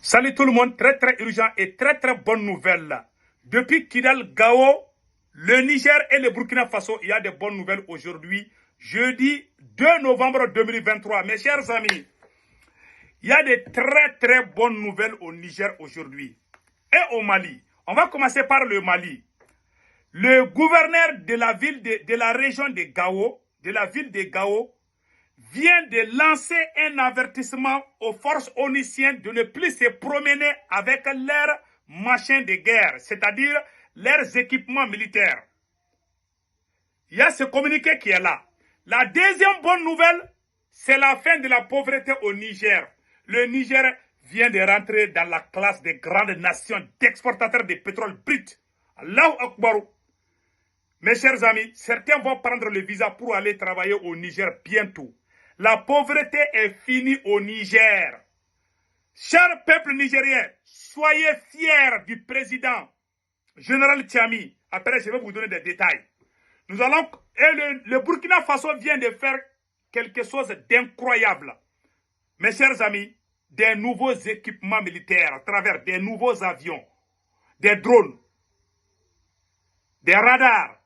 Salut tout le monde, très urgent et très bonne nouvelle là. Depuis Kidal, Gao, le Niger et le Burkina Faso, il y a des bonnes nouvelles aujourd'hui, jeudi 2 novembre 2023. Mes chers amis, il y a des très bonnes nouvelles au Niger aujourd'hui et au Mali. On va commencer par le Mali. Le gouverneur de la ville de la région de Gao, de la ville de Gao, vient de lancer un avertissement aux forces onusiennes de ne plus se promener avec leurs machins de guerre, c'est-à-dire leurs équipements militaires. Il y a ce communiqué qui est là. La deuxième bonne nouvelle, c'est la fin de la pauvreté au Niger. Le Niger vient de rentrer dans la classe des grandes nations d'exportateurs de pétrole brut. Allahu Akbar. Mes chers amis, certains vont prendre le visa pour aller travailler au Niger bientôt. La pauvreté est finie au Niger. Cher peuple nigérien, soyez fiers du président général Tchami. Après, je vais vous donner des détails. Nous allons, et le Burkina Faso vient de faire quelque chose d'incroyable. Mes chers amis, des nouveaux équipements militaires à travers des nouveaux avions, des drones, des radars,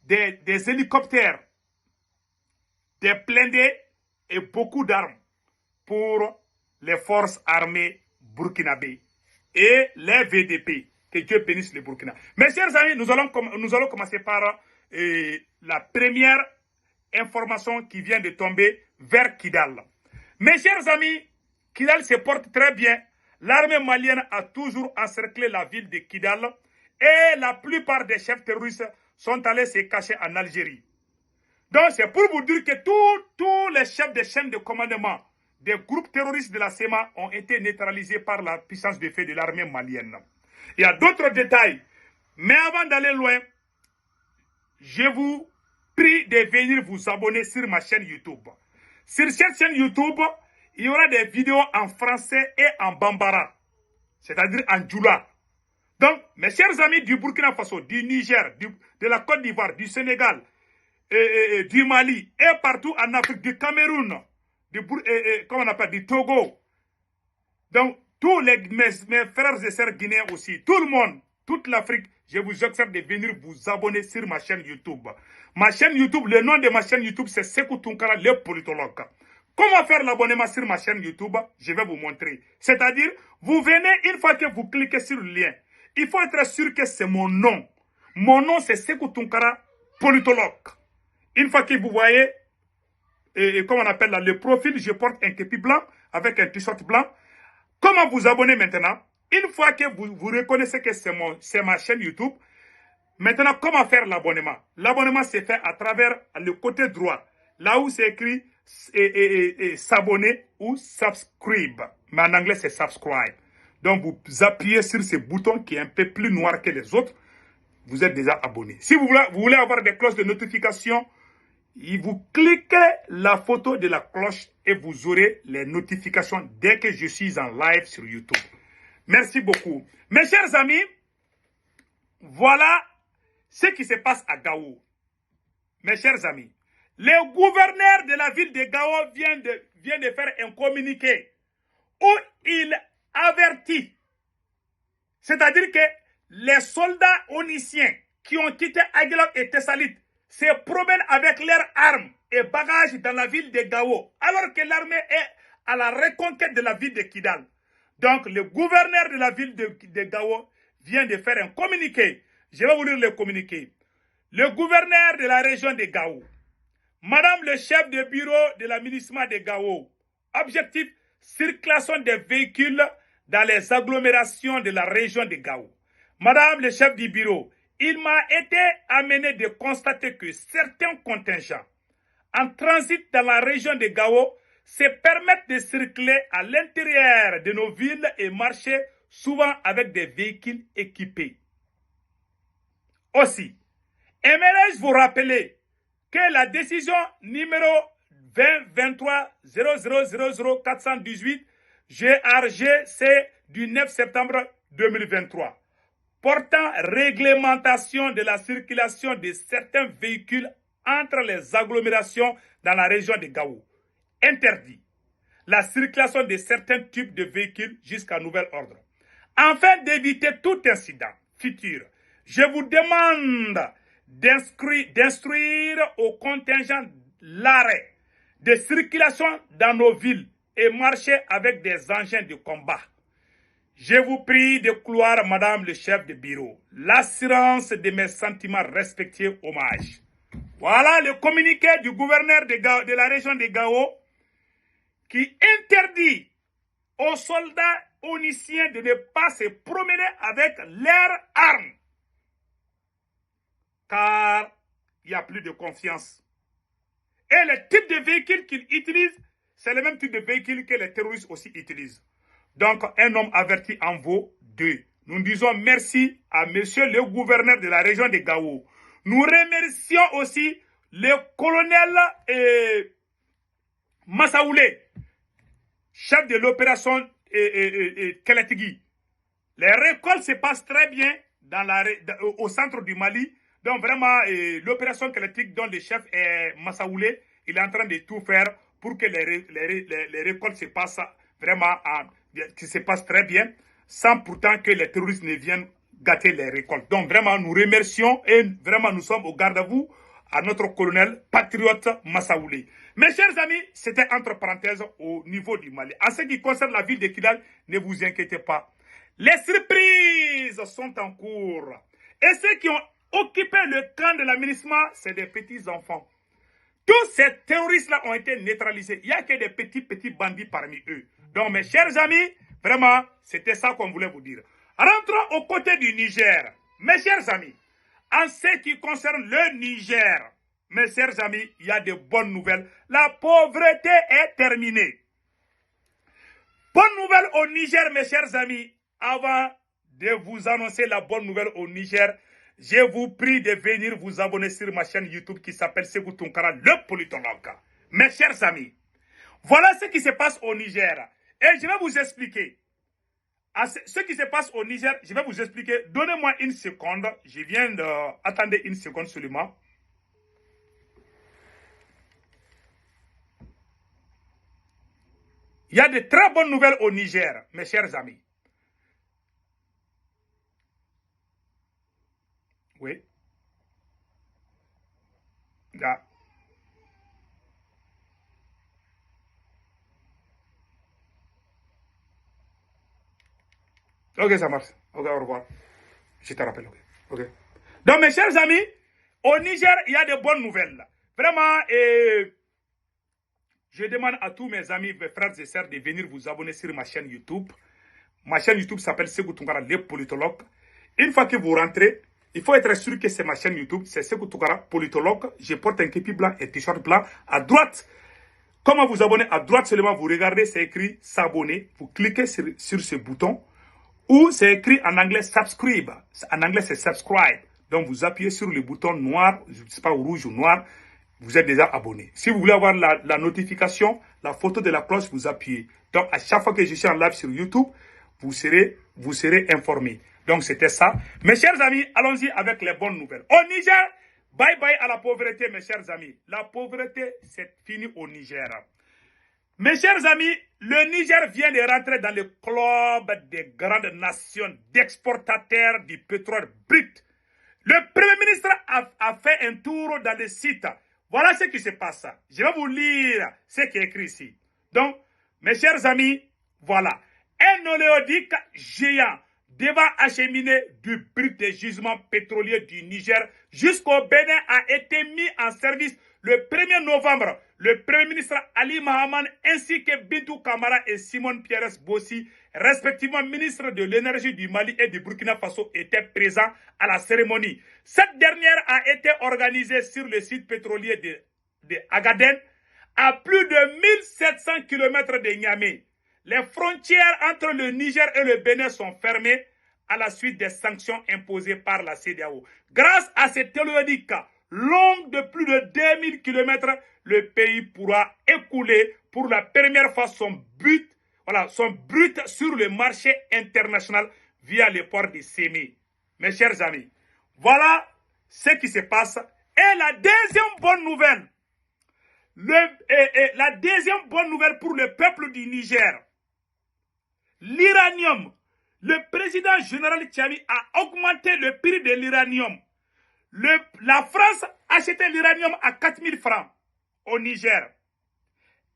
des hélicoptères, des blindés et beaucoup d'armes pour les forces armées burkinabées et les VDP. Que Dieu bénisse le Burkina. Mes chers amis, nous allons commencer par la première information qui vient de tomber vers Kidal. Mes chers amis, Kidal se porte très bien. L'armée malienne a toujours encerclé la ville de Kidal et la plupart des chefs terroristes sont allés se cacher en Algérie. Donc, c'est pour vous dire que tous les chefs de chaîne de commandement des groupes terroristes de la SEMA ont été neutralisés par la puissance de feu de l'armée malienne. Il y a d'autres détails. Mais avant d'aller loin, je vous prie de venir vous abonner sur ma chaîne YouTube. Sur cette chaîne YouTube, il y aura des vidéos en français et en bambara, c'est-à-dire en djoula. Donc, mes chers amis du Burkina Faso, du Niger, de la Côte d'Ivoire, du Sénégal, du Mali et partout en Afrique, du Cameroun, du Togo. Donc, tous mes frères et sœurs guinéens aussi, tout le monde, toute l'Afrique, je vous observe de venir vous abonner sur ma chaîne YouTube. Ma chaîne YouTube, le nom de ma chaîne YouTube, c'est Sekou Tunkara, le politologue. Comment faire l'abonnement sur ma chaîne YouTube? Je vais vous montrer. C'est-à-dire, vous venez, une fois que vous cliquez sur le lien, il faut être sûr que c'est mon nom. Mon nom, c'est Sekou Tunkara, politologue. Une fois que vous voyez, comment on appelle là, le profil, je porte un képi blanc avec un t-shirt blanc. Comment vous abonner maintenant? Une fois que vous reconnaissez que c'est ma chaîne YouTube, maintenant, comment faire l'abonnement? L'abonnement se fait à travers le côté droit, là où c'est écrit s'abonner ou subscribe. Mais en anglais, c'est subscribe. Donc, vous appuyez sur ce bouton qui est un peu plus noir que les autres. Vous êtes déjà abonné. Si vous voulez avoir des cloches de notification, vous cliquez la photo de la cloche et vous aurez les notifications dès que je suis en live sur YouTube. Merci beaucoup. Mes chers amis, voilà ce qui se passe à Gao. Mes chers amis, le gouverneur de la ville de Gao vient de faire un communiqué où il avertit, c'est-à-dire que les soldats onusiens qui ont quitté Aguilok et Tessalit se promènent avec leurs armes et bagages dans la ville de Gao, alors que l'armée est à la reconquête de la ville de Kidal. Donc, le gouverneur de la ville de Gao vient de faire un communiqué. Je vais vous lire le communiqué. Le gouverneur de la région de Gao, Madame le chef de bureau de l'aménagement de Gao, objectif, circulation des véhicules dans les agglomérations de la région de Gao. Madame le chef du bureau, il m'a été amené de constater que certains contingents en transit dans la région de Gao se permettent de circuler à l'intérieur de nos villes et marcher souvent avec des véhicules équipés. Aussi, aimerais-je vous rappeler que la décision numéro 2023-0000-418 GRGC du 9 septembre 2023 portant réglementation de la circulation de certains véhicules entre les agglomérations dans la région de Gao interdit la circulation de certains types de véhicules jusqu'à nouvel ordre. Afin d'éviter tout incident futur, je vous demande d'instruire au contingent l'arrêt de circulation dans nos villes et marcher avec des engins de combat. Je vous prie de clouer, Madame le chef de bureau, l'assurance de mes sentiments respectueux hommage. Voilà le communiqué du gouverneur de la région de Gao qui interdit aux soldats oniciens de ne pas se promener avec leurs armes. Car il n'y a plus de confiance. Et le type de véhicule qu'ils utilisent, c'est le même type de véhicule que les terroristes aussi utilisent. Donc, un homme averti en vaut deux. Nous disons merci à monsieur le gouverneur de la région de Gao. Nous remercions aussi le colonel Massaoulé, chef de l'opération Keletigui. Les récoltes se passent très bien au centre du Mali. Donc vraiment, l'opération Keletigui dont le chef est Massaoulé, il est en train de tout faire pour que les récoltes se passent vraiment qui se passent très bien, sans pourtant que les terroristes ne viennent gâter les récoltes. Donc vraiment, nous remercions et vraiment nous sommes au garde à vous à notre colonel patriote Massaoulé. Mes chers amis, c'était entre parenthèses au niveau du Mali. En ce qui concerne la ville de Kidal, ne vous inquiétez pas. Les surprises sont en cours. Et ceux qui ont occupé le camp de l'aménagement, c'est des petits enfants. Tous ces terroristes-là ont été neutralisés. Il n'y a que des petits bandits parmi eux. Donc, mes chers amis, vraiment, c'était ça qu'on voulait vous dire. Rentrons aux côtés du Niger. Mes chers amis, en ce qui concerne le Niger, mes chers amis, il y a de bonnes nouvelles. La pauvreté est terminée. Bonne nouvelle au Niger, mes chers amis. Avant de vous annoncer la bonne nouvelle au Niger, je vous prie de venir vous abonner sur ma chaîne YouTube qui s'appelle Sékou Tounkara, le politologue. Mes chers amis, voilà ce qui se passe au Niger. Et je vais vous expliquer. Ce qui se passe au Niger, je vais vous expliquer. Donnez-moi une seconde. Je viens de... Attendez une seconde seulement. Il y a de très bonnes nouvelles au Niger, mes chers amis. Oui. Là. Ok, ça marche. Ok, au revoir. Je te rappelle. Ok. Donc, mes chers amis, au Niger, il y a de bonnes nouvelles. Vraiment, je demande à tous mes amis, mes frères et sœurs de venir vous abonner sur ma chaîne YouTube. Ma chaîne YouTube s'appelle Sékou Tounkara, le politologue. Une fois que vous rentrez, il faut être sûr que c'est ma chaîne YouTube. C'est Sékou Tounkara, politologue. Je porte un képi blanc et t-shirt blanc. À droite, comment vous abonner? À droite seulement, vous regardez, c'est écrit s'abonner. Vous cliquez sur ce bouton. Ou c'est écrit en anglais subscribe. En anglais, c'est subscribe. Donc, vous appuyez sur le bouton noir, je ne sais pas, rouge ou noir. Vous êtes déjà abonné. Si vous voulez avoir la notification, la photo de la cloche, vous appuyez. Donc, à chaque fois que je suis en live sur YouTube, vous serez informé. Donc, c'était ça. Mes chers amis, allons-y avec les bonnes nouvelles. Au Niger, bye bye à la pauvreté, mes chers amis. La pauvreté, c'est fini au Niger. Mes chers amis, le Niger vient de rentrer dans le club des grandes nations d'exportateurs du pétrole brut. Le Premier ministre a fait un tour dans le site. Voilà ce qui se passe. Je vais vous lire ce qui est écrit ici. Donc, mes chers amis, voilà. Un oléoduc géant devant acheminer du brut des gisements pétroliers du Niger jusqu'au Bénin a été mis en service le 1er novembre. Le Premier ministre Ali Mahaman ainsi que Bintou Kamara et Simon Pierres Bossi, respectivement ministres de l'énergie du Mali et du Burkina Faso, étaient présents à la cérémonie. Cette dernière a été organisée sur le site pétrolier de Agaden, à plus de 1700 km de Niamey. Les frontières entre le Niger et le Bénin sont fermées à la suite des sanctions imposées par la CEDEAO. Grâce à cet oléoduc long de plus de 2000 km, le pays pourra écouler pour la première fois son brut sur le marché international via le port de Sémé. Mes chers amis, voilà ce qui se passe. Et la deuxième bonne nouvelle, La deuxième bonne nouvelle pour le peuple du Niger, l'uranium. Le président général Tchami a augmenté le prix de l'uranium. La France achetait l'uranium à 4000 francs au Niger.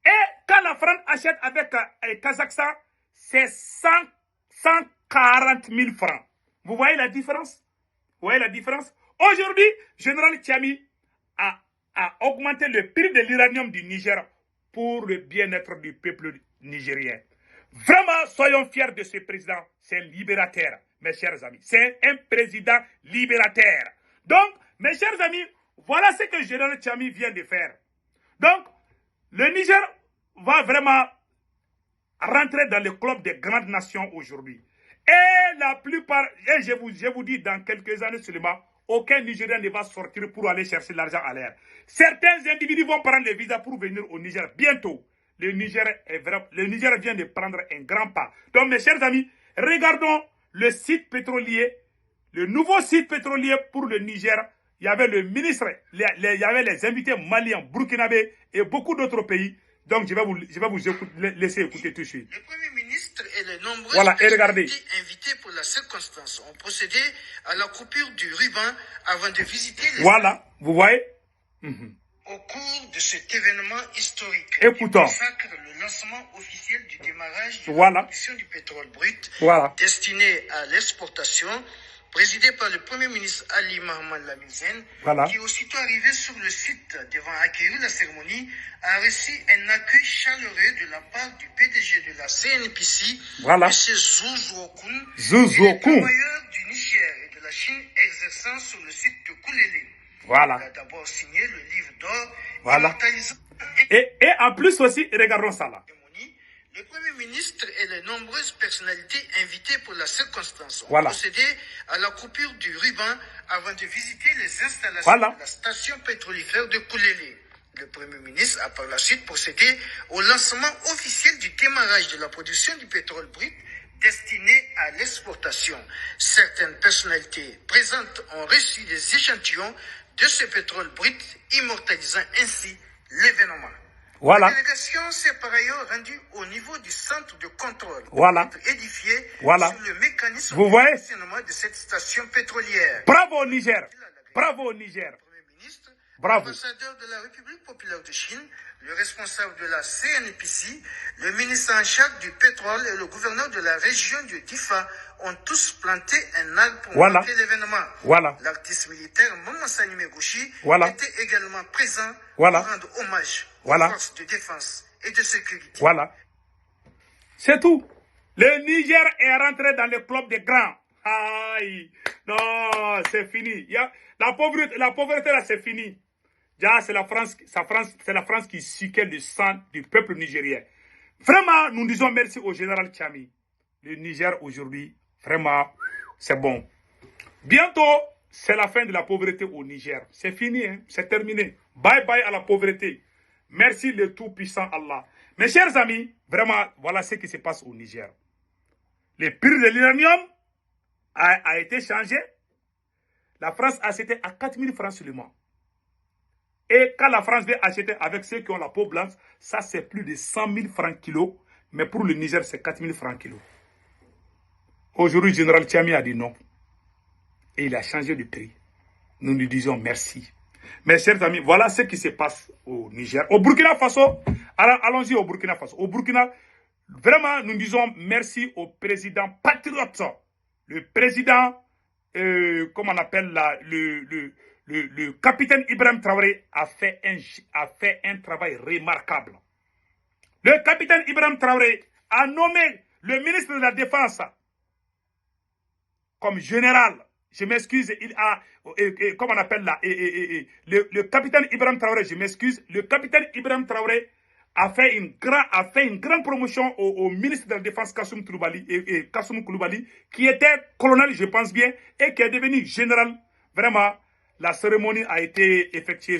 Et quand la France achète avec Kazakhstan, c'est 140 000 francs. Vous voyez la différence? Vous voyez la différence? Aujourd'hui, général Tchami a augmenté le prix de l'uranium du Niger pour le bien-être du peuple nigérien. Vraiment, soyons fiers de ce président. C'est un libérateur, mes chers amis. C'est un président libérateur. Donc, mes chers amis, voilà ce que le général Tchami vient de faire. Donc, le Niger va vraiment rentrer dans le club des grandes nations aujourd'hui. Et la plupart, et je vous dis, dans quelques années seulement, aucun Nigérien ne va sortir pour aller chercher l'argent à l'air. Certains individus vont prendre les visas pour venir au Niger bientôt. Le Niger vient de prendre un grand pas. Donc, mes chers amis, regardons le site pétrolier, le nouveau site pétrolier pour le Niger. Il y avait le ministre, il y avait les invités maliens, burkinabés et beaucoup d'autres pays. Donc, je vais vous laisser écouter tout de suite. Le Premier ministre et les nombreux invités pour la circonstance ont procédé à la coupure du ruban avant de visiter les... Voilà, vous voyez. Au cours de cet événement historique, écoutons. Consacre le lancement officiel du démarrage de la production du pétrole brut destiné à l'exportation, présidé par le Premier ministre Ali Mohamed Lamine, qui aussitôt arrivé sur le site devant accueillir la cérémonie, a reçu un accueil chaleureux de la part du PDG de la CNPC, M. Zouzou Okun, et des travailleurs du Niger et de la Chine exerçant sur le site de Koulélé. Il a d'abord signé le livre d'or immortalisant. Et en plus aussi, regardons ça là. Le Premier ministre et les nombreuses personnalités invitées pour la circonstance ont procédé à la coupure du ruban avant de visiter les installations de la station pétrolifère de Koulélé. Le Premier ministre a par la suite procédé au lancement officiel du démarrage de la production du pétrole brut destiné à l'exportation. Certaines personnalités présentes ont reçu des échantillons de ce pétrole brut, immortalisant ainsi l'événement. La délégation s'est par ailleurs rendue au niveau du centre de contrôle édifié sur le mécanisme de fonctionnement de cette station pétrolière. Bravo Niger! Bravo au Niger! Le Premier ministre, l'ambassadeur de la République populaire de Chine, le responsable de la CNPC, le ministre en charge du pétrole et le gouverneur de la région de Difa ont tous planté un arbre pour marquer l'événement. L'artiste militaire Maman Sanime Gouchi était également présent pour rendre hommage aux forces de défense et de sécurité. C'est tout. Le Niger est rentré dans le club des grands. Aïe. Non, c'est fini. La pauvreté là, c'est fini. C'est la France qui suquait le sang du peuple nigérien. Vraiment, nous disons merci au général Tchami. Le Niger aujourd'hui, vraiment, c'est bon. Bientôt, c'est la fin de la pauvreté au Niger. C'est fini, hein? C'est terminé. Bye bye à la pauvreté. Merci le tout-puissant Allah. Mes chers amis, vraiment, voilà ce qui se passe au Niger. Le prix de l'uranium a été changé. La France a acheté à 4000 francs seulement. Et quand la France veut acheter avec ceux qui ont la peau blanche, ça c'est plus de 100 000 francs kilo. Mais pour le Niger, c'est 4000 francs kilo. Aujourd'hui, le général Tchami a dit non. Et il a changé de prix. Nous lui disons merci. Mes chers amis, voilà ce qui se passe au Niger. Au Burkina Faso, allons-y au Burkina Faso. Au Burkina, vraiment, nous disons merci au président patriote. Le président, comment on appelle là, le capitaine Ibrahim Traoré a fait un travail remarquable. Le capitaine Ibrahim Traoré a nommé le ministre de la Défense comme général. Je m'excuse, il a, comment on appelle là, le capitaine Ibrahim Traoré, je m'excuse, le capitaine Ibrahim Traoré a fait une grande promotion au ministre de la Défense Kassoum Koulibaly, qui était colonel, je pense bien, et qui est devenu général. Vraiment, la cérémonie a été effectuée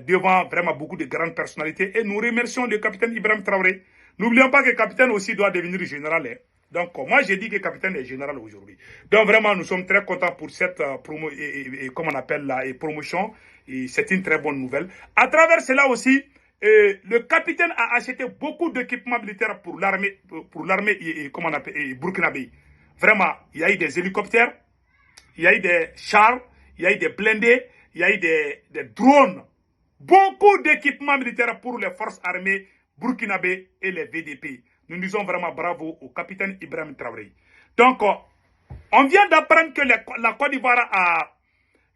devant vraiment beaucoup de grandes personnalités. Et nous remercions le capitaine Ibrahim Traoré. N'oublions pas que le capitaine aussi doit devenir général. Hein. Donc, moi, j'ai dit que capitaine est général aujourd'hui. Donc, vraiment, nous sommes très contents pour cette comment on appelle la promotion. Et c'est une très bonne nouvelle. À travers cela aussi, le capitaine a acheté beaucoup d'équipements militaires pour l'armée, comment on appelle, burkinabé. Vraiment, il y a eu des hélicoptères, il y a eu des chars, il y a eu des blindés, il y a eu des drones. Beaucoup d'équipements militaires pour les forces armées burkinabé et les VDP. Nous disons vraiment bravo au capitaine Ibrahim Traoré. Donc, on vient d'apprendre que la Côte d'Ivoire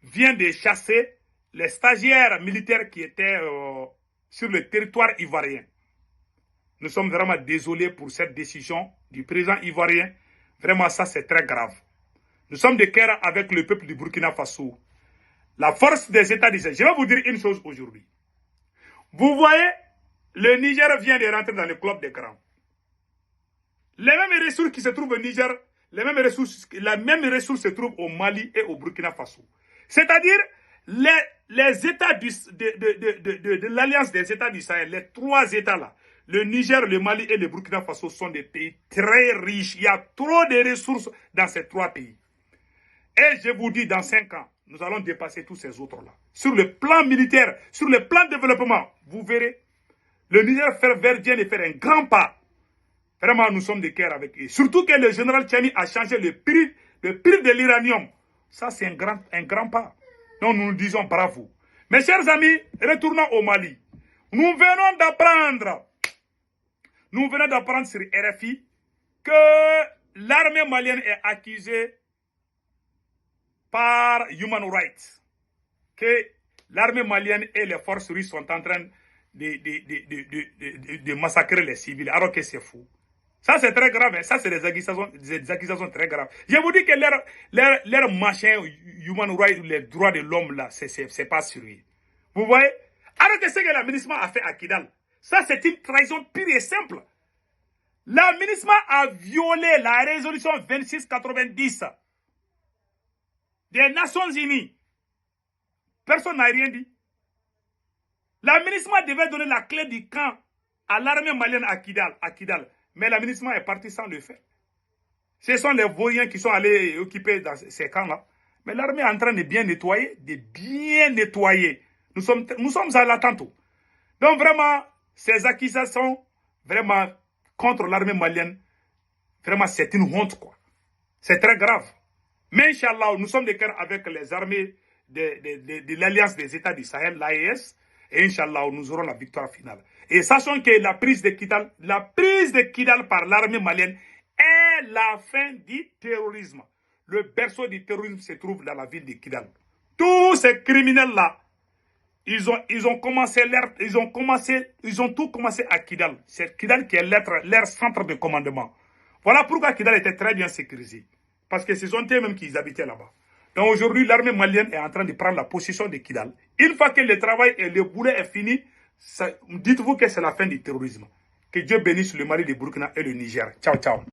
vient de chasser les stagiaires militaires qui étaient sur le territoire ivoirien. Nous sommes vraiment désolés pour cette décision du président ivoirien. Vraiment, ça, c'est très grave. Nous sommes de cœur avec le peuple du Burkina Faso. La force des États du Sahel. Je vais vous dire une chose aujourd'hui. Vous voyez, le Niger vient de rentrer dans le club des grands. Les mêmes ressources qui se trouvent au Niger, la même ressource se trouve au Mali et au Burkina Faso. C'est-à-dire, les États de l'Alliance des États du Sahel, les 3 États-là, le Niger, le Mali et le Burkina Faso sont des pays très riches. Il y a trop de ressources dans ces 3 pays. Et je vous dis, dans 5 ans, nous allons dépasser tous ces autres-là. Sur le plan militaire, sur le plan développement, vous verrez, le Niger vient de faire un grand pas. Vraiment, nous sommes de cœur avec eux. Surtout que le général Tchani a changé le prix de l'uranium. Ça, c'est un grand pas. Donc, nous disons bravo. Mes chers amis, retournons au Mali. Nous venons d'apprendre sur RFI que l'armée malienne est accusée par Human Rights. Que l'armée malienne et les forces russes sont en train de massacrer les civils, alors que c'est faux. Ça, c'est très grave. Hein. Ça, c'est des accusations très graves. Je vous dis que leur machin, human rights, les droits de l'homme, là, c'est pas sérieux. Vous voyez? Alors que ce que la MINUSMA a fait à Kidal, ça, c'est une trahison pure et simple. La MINUSMA a violé la résolution 2690 des Nations Unies. Personne n'a rien dit. La MINUSMA devait donner la clé du camp à l'armée malienne à Kidal. Mais la MINUSMA est partie sans le faire. Ce sont les voyants qui sont allés occuper dans ces camps-là. Mais l'armée est en train de bien nettoyer, Nous sommes à l'attente. Donc vraiment, ces accusations, vraiment, contre l'armée malienne, vraiment, c'est une honte, quoi. C'est très grave. Mais Inch'Allah, nous sommes de cœur avec les armées de l'Alliance des États du Sahel, l'AES, et Inch'Allah, nous aurons la victoire finale. Et sachons que la prise de Kidal par l'armée malienne est la fin du terrorisme. Le berceau du terrorisme se trouve dans la ville de Kidal. Tous ces criminels-là, ils ont tout commencé à Kidal. C'est Kidal qui est leur centre de commandement. Voilà pourquoi Kidal était très bien sécurisé. Parce que ce sont eux-mêmes qui habitaient là-bas. Donc aujourd'hui, l'armée malienne est en train de prendre la position de Kidal. Une fois que le travail et le boulot est fini, dites-vous que c'est la fin du terrorisme. Que Dieu bénisse le Mali, le Burkina et le Niger. Ciao, ciao.